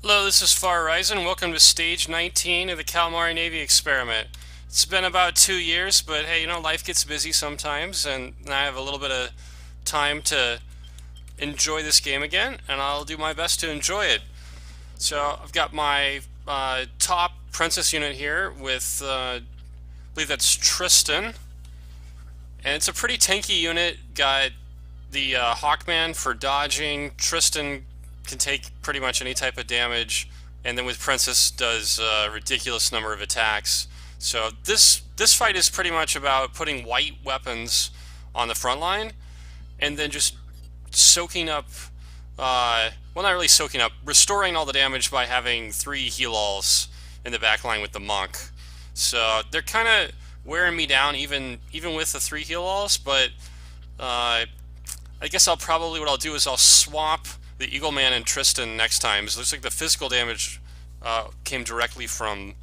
Hello, this is Far Horizon. Welcome to Stage 19 of the Calimari Navy experiment. It's been about 2 years, but hey, life gets busy sometimes, and I have a little bit of time to enjoy this game again, and I'll do my best to enjoy it. So I've got my top princess unit here with, I believe that's Tristan, and it's a pretty tanky unit. Got the Hawkman for dodging. Tristan can take pretty much any type of damage, and then with Princess does a ridiculous number of attacks. So this fight is pretty much about putting white weapons on the front line, and then just soaking up, well, not really soaking up, restoring all the damage by having 3 heal-alls in the back line with the monk. So they're kind of wearing me down even with the 3 heal-alls, but I guess what I'll do is I'll swap the Eagleman and Tristan next time. It looks like the physical damage came directly from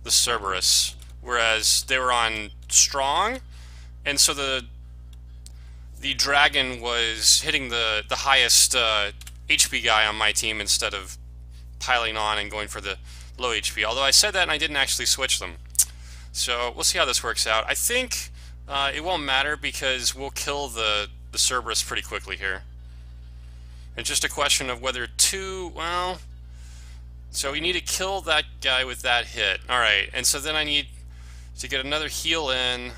the Cerberus, whereas they were on strong, and so the dragon was hitting the highest HP guy on my team instead of piling on and going for the low HP. Although I said that and I didn't actually switch them. So we'll see how this works out. I think it won't matter because we'll kill the Cerberus pretty quickly here. It's just a question of whether well, so we need to kill that guy with that hit. Alright, and so then I need to get another heal in.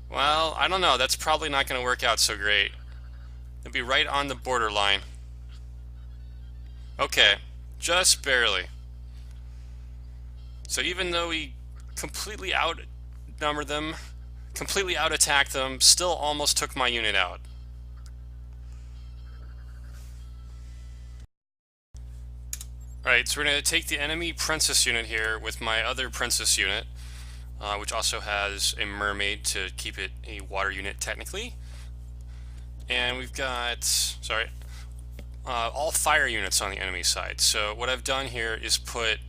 Well, I don't know. That's probably not going to work out so great. It'll be right on the borderline. Okay, just barely. So even though we completely outnumbered them, completely out-attacked them, still almost took my unit out. Alright, so we're going to take the enemy princess unit here with my other princess unit, which also has a mermaid to keep it a water unit technically. And we've got, all fire units on the enemy side. So what I've done here is put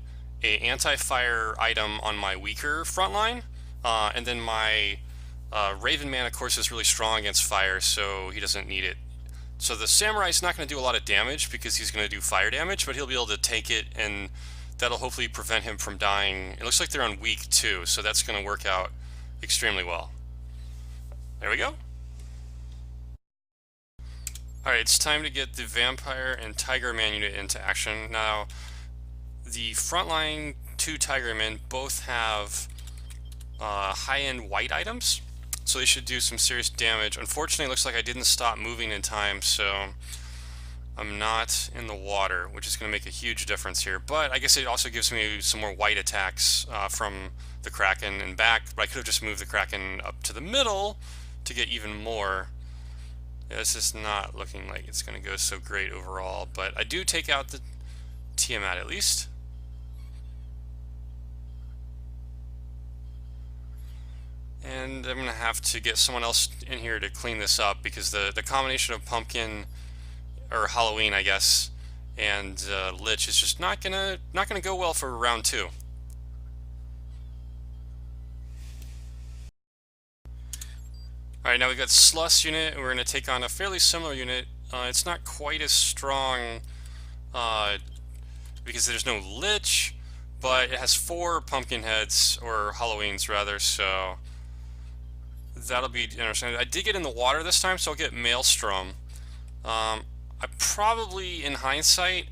a anti-fire item on my weaker front line, and then my Raven Man, of course, is really strong against fire, so he doesn't need it. So the Samurai's not going to do a lot of damage because he's going to do fire damage, but he'll be able to take it, and that'll hopefully prevent him from dying. It looks like they're on weak too, so that's going to work out extremely well. There we go. Alright, it's time to get the Vampire and Tiger Man unit into action. Now, the frontline 2 Tiger Men both have high-end white items, so they should do some serious damage. Unfortunately, it looks like I didn't stop moving in time, so I'm not in the water, which is going to make a huge difference here. But I guess it also gives me some more white attacks from the Kraken and back, but I could have just moved the Kraken up to the middle to get even more. Yeah, this is not looking like it's going to go so great overall, but I do take out the Tiamat at least. And I'm going to have to get someone else in here to clean this up because the combination of Pumpkin, or Halloween I guess, and Lich is just not gonna go well for round 2. Alright, now we've got Sluss unit, and we're going to take on a fairly similar unit. It's not quite as strong because there's no Lich, but it has 4 pumpkin heads, or Halloweens rather, so that'll be interesting. I did get in the water this time, so I'll get Maelstrom. I probably, in hindsight,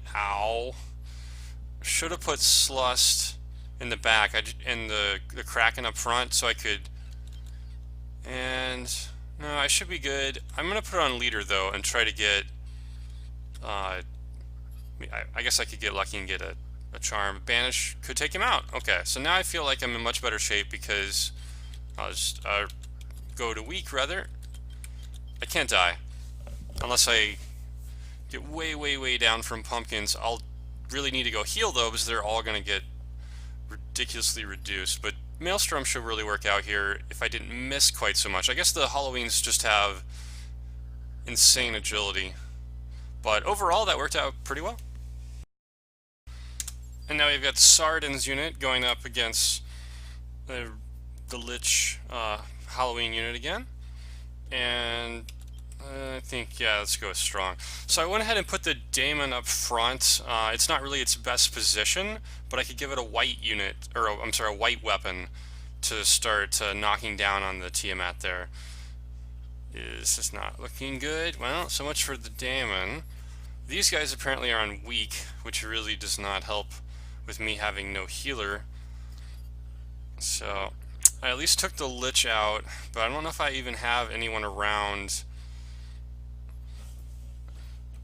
should have put Slust in the back, and the Kraken up front, so I could. And no, I should be good. I'm gonna put it on leader though, and try to get. I guess I could get lucky and get a charm. Banish could take him out. Okay, so now I feel like I'm in much better shape because I'll just go to weak rather. I can't die unless I get way down from pumpkins. I'll really need to go heal though because they're all going to get ridiculously reduced. But Maelstrom should really work out here if I didn't miss quite so much. I guess the Halloweens just have insane agility. But overall that worked out pretty well. And now we've got Sardin's unit going up against the Lich Halloween unit again. And I think, yeah, let's go with strong. So I went ahead and put the daemon up front. It's not really its best position, but I could give it a white unit, or I'm sorry, a white weapon to start knocking down on the Tiamat there. Is this not looking good? Well, so much for the daemon. These guys apparently are on weak, which really does not help with me having no healer. So I at least took the Lich out, but I don't know if I even have anyone around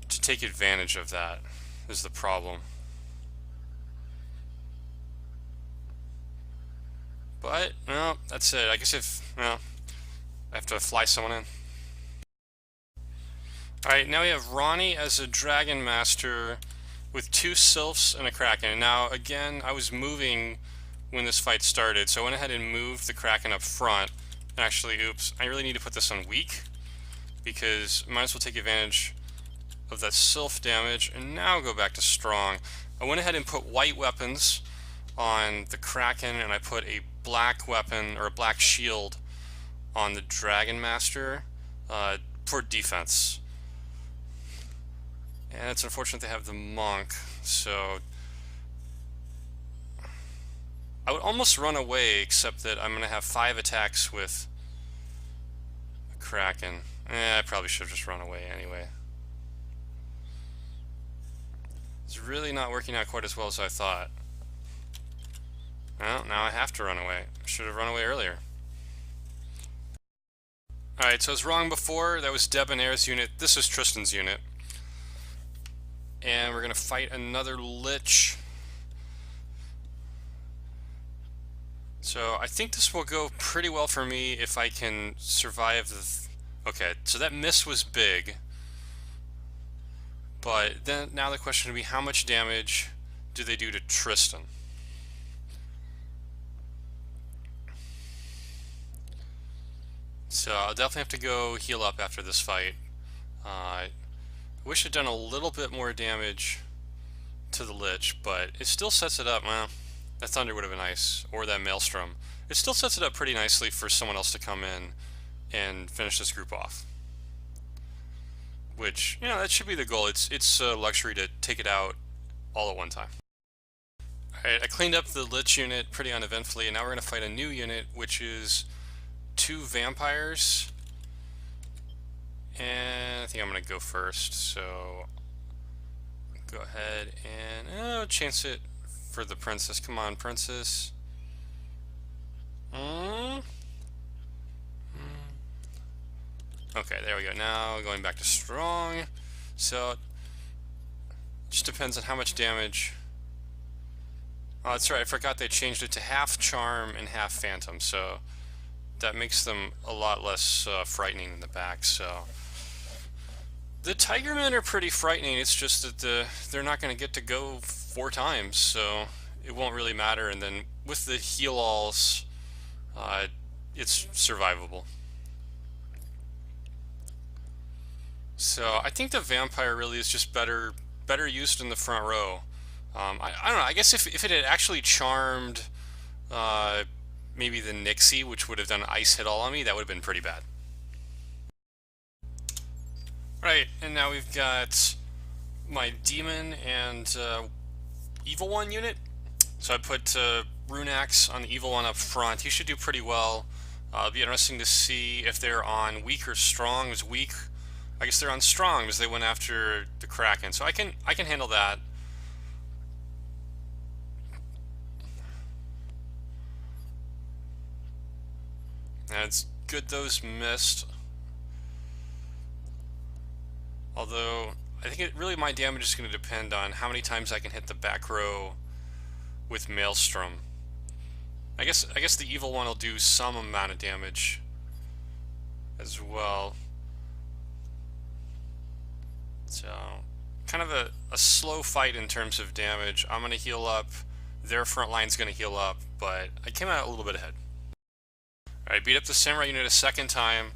to take advantage of that, is the problem. But, well, that's it. I guess well, I have to fly someone in. Alright, now we have Ronnie as a Dragon Master with 2 Sylphs and a Kraken. Now, again, I was moving when this fight started, so I went ahead and moved the Kraken up front. Actually, oops, I really need to put this on weak, because I might as well take advantage of that Sylph damage, and now go back to strong. I went ahead and put white weapons on the Kraken, and I put a black weapon, or a black shield, on the Dragon Master for defense. And it's unfortunate they have the monk, so I would almost run away, except that I'm going to have 5 attacks with Kraken. I probably should have just run away anyway. It's really not working out quite as well as I thought. Well, now I have to run away. I should have run away earlier. Alright, so I was wrong before. That was Debonair's unit. This is Tristan's unit. And we're going to fight another Lich. So I think this will go pretty well for me if I can survive the... Okay, so that miss was big. But then now the question would be, how much damage do they do to Tristan? So I'll definitely have to go heal up after this fight. I wish I'd done a little bit more damage to the Lich, but it still sets it up. Well, that Thunder would have been nice, or that Maelstrom. It still sets it up pretty nicely for someone else to come in and finish this group off. Which, you know, that should be the goal. It's a luxury to take it out all at one time. Alright, I cleaned up the Lich unit pretty uneventfully, and now we're going to fight a new unit, which is 2 vampires. And I think I'm going to go first, so go ahead and chance it for the princess. Come on, princess. Okay, there we go. Now going back to strong. So it just depends on how much damage. Oh, that's right. I forgot they changed it to half charm and half phantom. So that makes them a lot less frightening in the back. So the Tigermen are pretty frightening. It's just that they're not going to get to go 4 times, so it won't really matter. And then with the heal-alls, it's survivable. So I think the vampire really is just better used in the front row. I don't know. I guess if it had actually charmed maybe the Nixie, which would have done ice hit all on me, that would have been pretty bad. Right, and now we've got my demon and evil one unit. So I put Rune Axe on the evil one up front. He should do pretty well. It'll be interesting to see if they're on weak or strong. It was weak. I guess they're on strong because they went after the Kraken. So I can handle that. And it's good those missed. Although I think my damage is going to depend on how many times I can hit the back row with Maelstrom. I guess the evil one will do some amount of damage as well. So kind of a slow fight in terms of damage. I'm going to heal up. Their front line's going to heal up, but I came out a little bit ahead. Alright, beat up the Samurai unit a second time.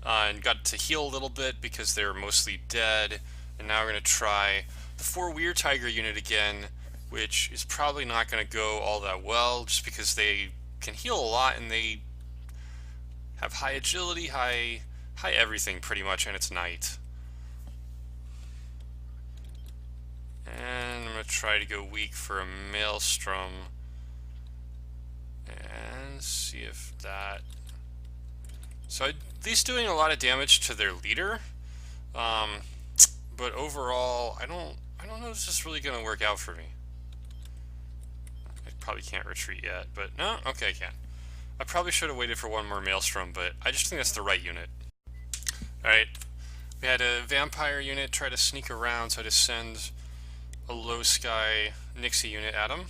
And got to heal a little bit because they were mostly dead. And now we're going to try the 4 Weird Tiger unit again, which is probably not going to go all that well, just because they can heal a lot and they have high agility, high high everything pretty much, and it's night. And I'm going to try to go weak for a Maelstrom and see if that... So at least doing a lot of damage to their leader, but overall I don't know if this is really going to work out for me. I probably can't retreat yet, but no, okay I can. I probably should have waited for one more Maelstrom, but I just think that's the right unit. Alright, we had a vampire unit try to sneak around, so I just send a low sky Nixie unit at them.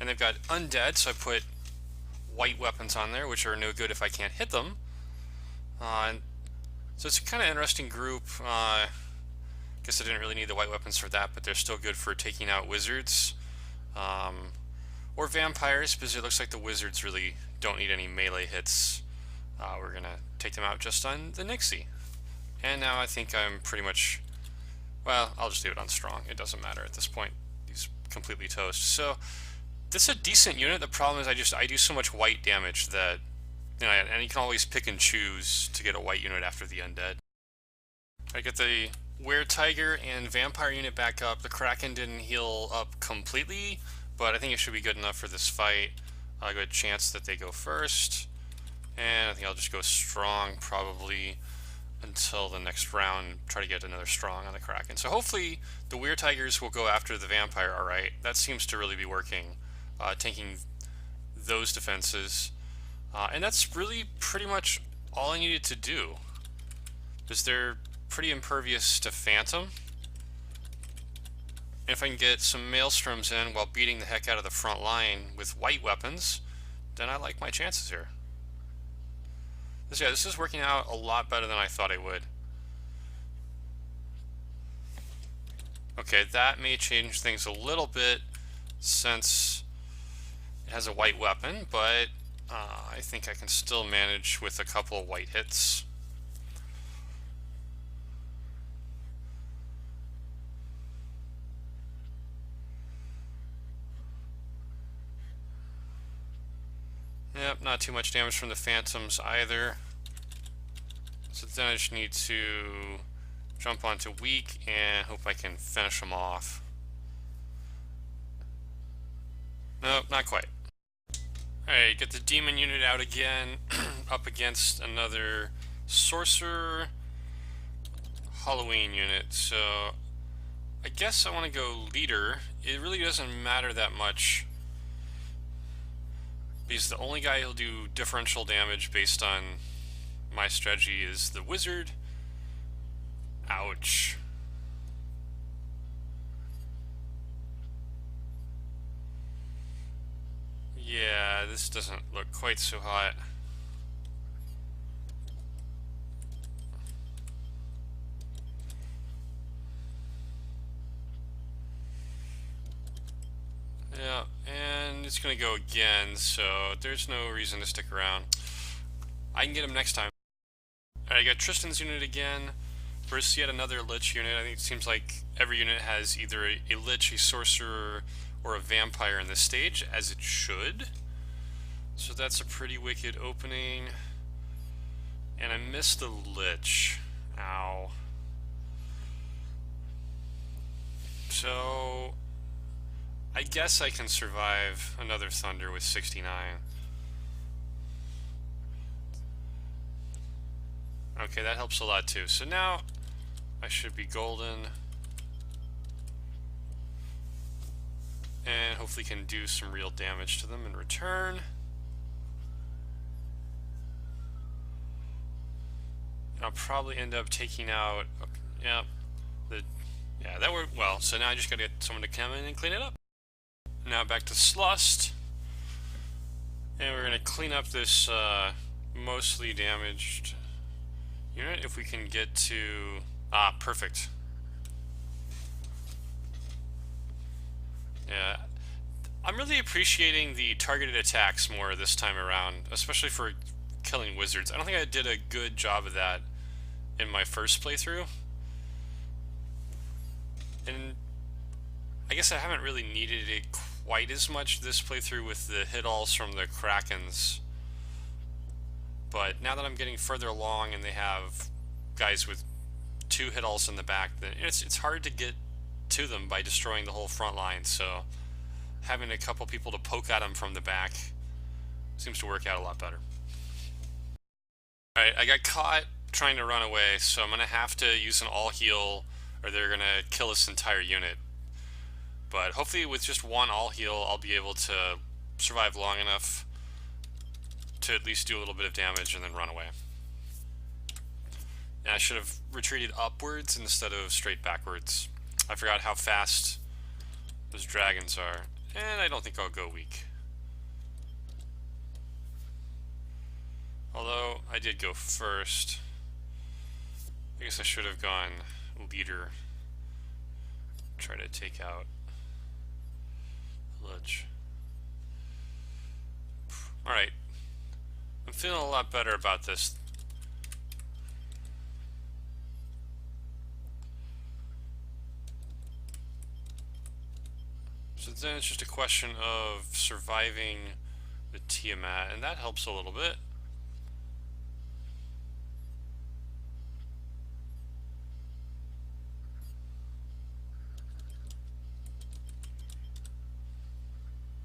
And they've got undead, so I put white weapons on there, which are no good if I can't hit them. And so it's a kind of interesting group. Guess I didn't really need the white weapons for that, but they're still good for taking out wizards. Or vampires, because it looks like the wizards really don't need any melee hits. We're going to take them out just on the Nixie. And now I think I'm pretty much... Well, I'll just leave it on strong. It doesn't matter at this point. He's completely toast. So this is a decent unit. The problem is I do so much white damage that, you know, and you can always pick and choose to get a white unit after the undead. I get the Were-Tiger and Vampire unit back up. The Kraken didn't heal up completely, but I think it should be good enough for this fight. A good chance that they go first. And I think I'll just go strong probably until the next round, try to get another strong on the Kraken. So hopefully the Were-Tigers will go after the Vampire alright. That seems to really be working, tanking those defenses. And that's really pretty much all I needed to do, because they're pretty impervious to Phantom. And if I can get some Maelstroms in while beating the heck out of the front line with white weapons, then I like my chances here. This is working out a lot better than I thought it would. Okay, that may change things a little bit since it has a white weapon, but I think I can still manage with a couple of white hits. Yep, not too much damage from the Phantoms either. So then I just need to jump onto weak and hope I can finish them off. Nope, not quite. Alright, get the demon unit out again, up against another sorcerer Halloween unit. So I guess I want to go leader. It really doesn't matter that much, because the only guy who'll do differential damage based on my strategy is the wizard. Ouch. Yeah, this doesn't look quite so hot. Yeah, and it's gonna go again, so there's no reason to stick around. I can get him next time. Alright, I got Tristan's unit again versus yet another Lich unit. I think it seems like every unit has either a Lich, a Sorcerer, or a Vampire in this stage, as it should. So that's a pretty wicked opening. And I missed the Lich. Ow. So I guess I can survive another Thunder with 69. Okay, that helps a lot too. So now I should be golden. And hopefully can do some real damage to them in return. And I'll probably end up taking out, yeah, that worked well. So now I just gotta get someone to come in and clean it up. Now back to Slust. And we're gonna clean up this mostly damaged unit if we can get to, perfect. Yeah, I'm really appreciating the targeted attacks more this time around, especially for killing wizards. I don't think I did a good job of that in my first playthrough. And I guess I haven't really needed it quite as much this playthrough with the hit-alls from the Krakens. But now that I'm getting further along and they have guys with 2 hit alls in the back, then it's hard to get to them by destroying the whole front line. So having a couple people to poke at them from the back seems to work out a lot better. Alright, I got caught trying to run away, so I'm going to have to use an all heal or they're going to kill this entire unit. But hopefully with just one all heal I'll be able to survive long enough to at least do a little bit of damage and then run away. And I should have retreated upwards instead of straight backwards. I forgot how fast those dragons are, and I don't think I'll go weak. Although I did go first. I guess I should have gone leader. Try to take out Ledge. Alright. I'm feeling a lot better about this. So then it's just a question of surviving the Tiamat, and that helps a little bit.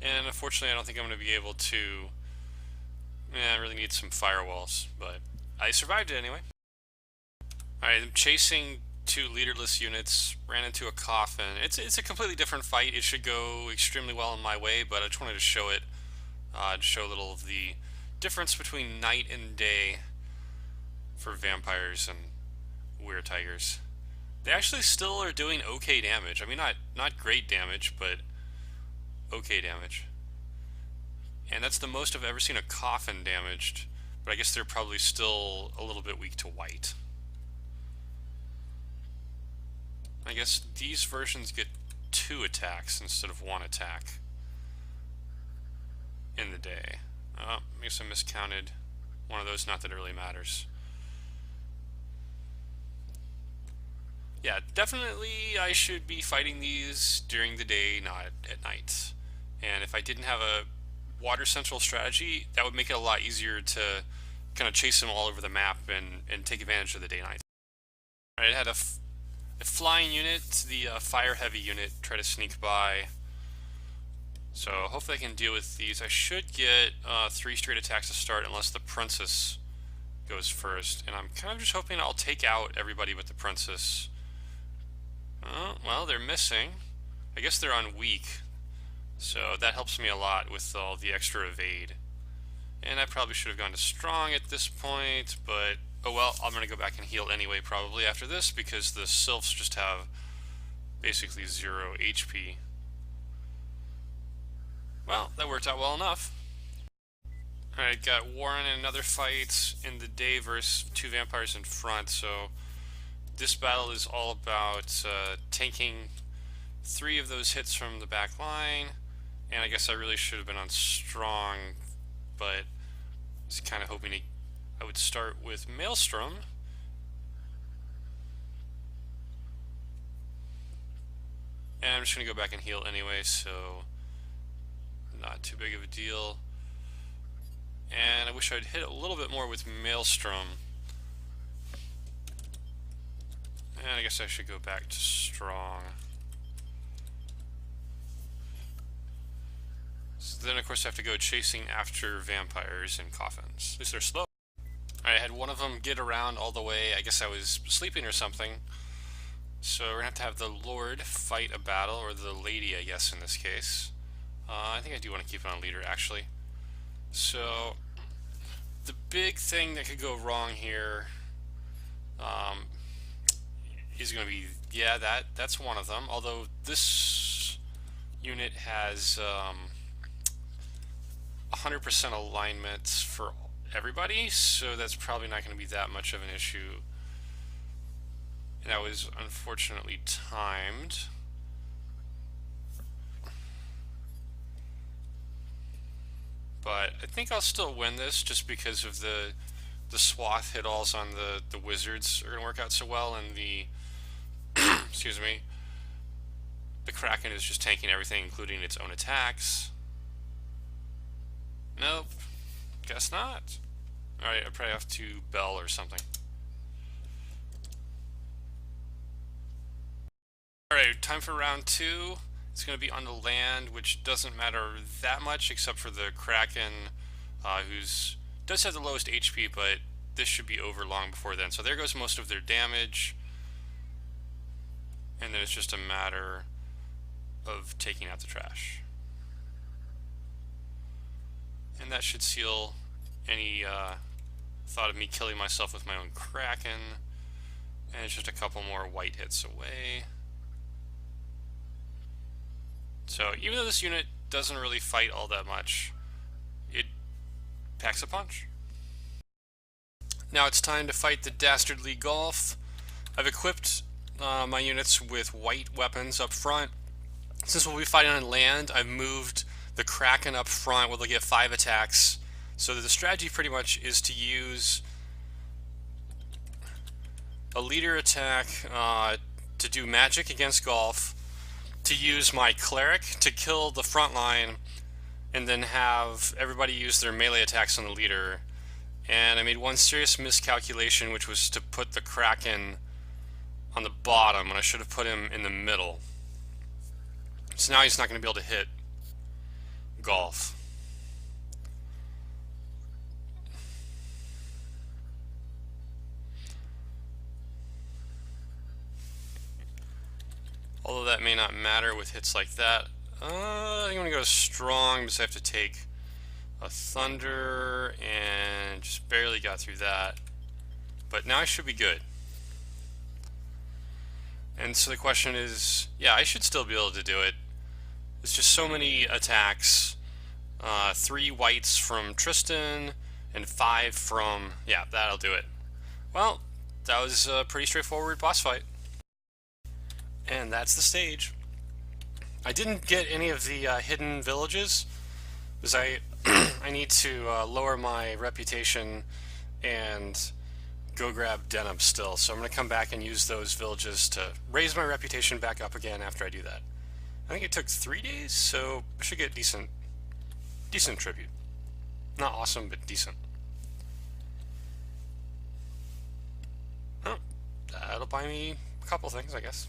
And unfortunately I don't think I'm going to be able to... I really need some firewalls, but I survived it anyway. Alright, I'm chasing 2 leaderless units, ran into a coffin. It's a completely different fight. It should go extremely well in my way, but I just wanted to show it, to show a little of the difference between night and day for vampires and weird tigers. They actually still are doing okay damage. I mean, not great damage, but okay damage. And that's the most I've ever seen a coffin damaged, but I guess they're probably still a little bit weak to white. I guess these versions get 2 attacks instead of 1 attack in the day. I guess I miscounted one of those, not that it really matters. Yeah, definitely I should be fighting these during the day, not at night. And if I didn't have a water central strategy, that would make it a lot easier to kind of chase them all over the map and take advantage of the day-night. Alright, I had a flying unit, the fire heavy unit, try to sneak by. So hopefully I can deal with these. I should get 3 straight attacks to start unless the princess goes first. And I'm kind of just hoping I'll take out everybody but the princess. Well, they're missing. I guess they're on weak. So that helps me a lot with all the extra evade. And I probably should have gone to strong at this point, but oh well, I'm going to go back and heal anyway probably after this because the sylphs just have basically 0 HP. Well, that worked out well enough. Alright, got Warren in another fight in the day versus 2 vampires in front, so this battle is all about tanking 3 of those hits from the back line, and I guess I really should have been on strong, but I was kind of hoping I would start with Maelstrom. And I'm just going to go back and heal anyway, so not too big of a deal. And I wish I'd hit a little bit more with Maelstrom. And I guess I should go back to strong. So then of course I have to go chasing after vampires and coffins. At least they're slow. Alright, I had one of them get around all the way. I guess I was sleeping or something. So we're going to have the Lord fight a battle, or the Lady I guess in this case. I think I do want to keep it on leader actually. So the big thing that could go wrong here is going to be, yeah, that's one of them. Although this unit has 100% alignment for everybody, so that's probably not going to be that much of an issue. And that was unfortunately timed. But I think I'll still win this just because of the swath hit-alls on the wizards are going to work out so well, and the excuse me, the Kraken is just tanking everything, including its own attacks. Nope, guess not. Alright, I probably have to bell or something. Alright, time for round 2. It's going to be on the land, which doesn't matter that much except for the Kraken, who's does have the lowest HP, but this should be over long before then. So there goes most of their damage, and then it's just a matter of taking out the trash. And that should seal any thought of me killing myself with my own Kraken. And it's just a couple more white hits away. So even though this unit doesn't really fight all that much, it packs a punch. Now it's time to fight the Dastardly Golf. I've equipped my units with white weapons up front. Since we'll be fighting on land, I've moved the Kraken up front where they'll get 5 attacks. So the strategy pretty much is to use a leader attack to do magic against Golf, to use my Cleric to kill the front line, and then have everybody use their melee attacks on the leader. And I made one serious miscalculation, which was to put the Kraken on the bottom when I should have put him in the middle. So now he's not going to be able to hit Golf. Although that may not matter with hits like that. I'm going to go strong because I have to take a Thunder and just barely got through that. But now I should be good. And so the question is, yeah, I should still be able to do it. It's just so many attacks. 3 whites from Tristan and 5 from, yeah, that'll do it. Well, that was a pretty straightforward boss fight. And that's the stage. I didn't get any of the hidden villages because I need to lower my reputation and go grab Denham still. So I'm going to come back and use those villages to raise my reputation back up again after I do that. I think it took 3 days, so I should get decent tribute. Not awesome, but decent. Oh, that'll buy me a couple things, I guess.